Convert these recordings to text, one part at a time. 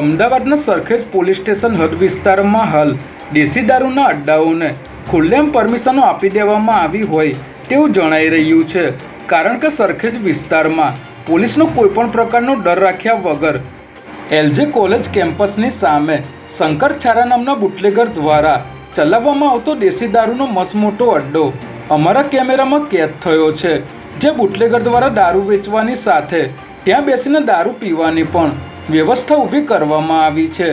અમદાવાદના Sarkhej police station હદ વિસ્તારમાં હાલ દેશી દારૂના અડ્ડાઓને ખુલ્લેઆમ પરમિશનો આપી દેવામાં આવી હોય તેવું જણાઈ રહ્યું છે, કારણ કે સરખેજ વિસ્તારમાં પોલીસનો કોઈપણ પ્રકારનો ડર રાખ્યા વગર એલજે કોલેજ કેમ્પસની સામે શંકર છારા નામના બુટલેગર દ્વારા ચલાવવામાં આવતો દેશી દારૂનો મસમોટો અડ્ડો અમારા કેમેરામાં કેદ થયો છે, જે બુટલેગર દ્વારા દારૂ વેચવાની સાથે ત્યાં બેસીને દારૂ પીવાની પણ વ્યવસ્થા ઊભી કરવામાં આવી છે,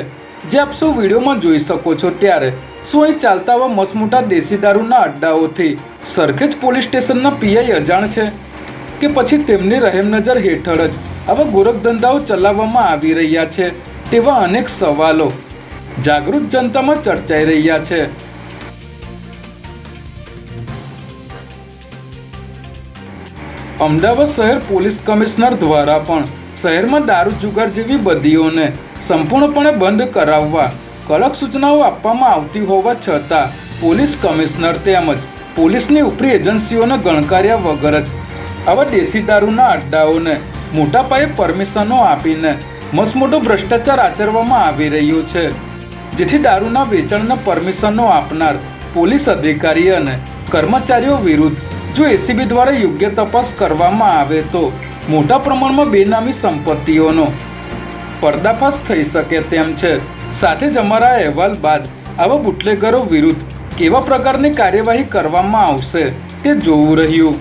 જે આપ સૌ વિડીયોમાં જોઈ શકો છો। ત્યારે શું અહીં ચાલતા આવા મસમોટા દેશી દારૂના અડ્ડાઓથી સરખેજ પોલીસ સ્ટેશનના પીઆઈ અજાણ છે કે પછી તેમની રહેમનજર હેઠળ જ આવા ગોરખધંધાઓ ચલાવવામાં આવી રહ્યા છે, તેવા અનેક સવાલો જાગૃત જનતામાં ચર્ચાઈ રહ્યા છે। અમદાવાદ શહેર પોલીસ કમિશનર દ્વારા પણ શહેરમાં દારૂ જુગાર જેવી બદીઓને સંપૂર્ણપણે બંધ કરાવવા કડક સૂચનાઓ આપવામાં આવતી હોવા છતાં પોલીસ કમિશનર તેમજ પોલીસની ઉપરી એજન્સીઓને ગણકાર્યા વગર જ આવા દેશી દારૂના અડ્ડાઓને મોટા પાયે પરમિશનો આપીને મસમોટો ભ્રષ્ટાચાર આચરવામાં આવી રહ્યો છે, જેથી દારૂના વેચાણના પરમિશનો આપનાર પોલીસ અધિકારી અને કર્મચારીઓ વિરુદ્ધ જો એસીબી દ્વારા યોગ્ય તપાસ કરવામાં આવે તો મોટા પ્રમાણમાં બેનામી સંપત્તિઓનો પર્દાફાશ થઈ શકે તેમ છે। સાથે જ અમારા અહેવાલ બાદ આવા બુટલેગરો વિરુદ્ધ કેવા પ્રકારની કાર્યવાહી કરવામાં આવશે તે જોવું રહ્યું।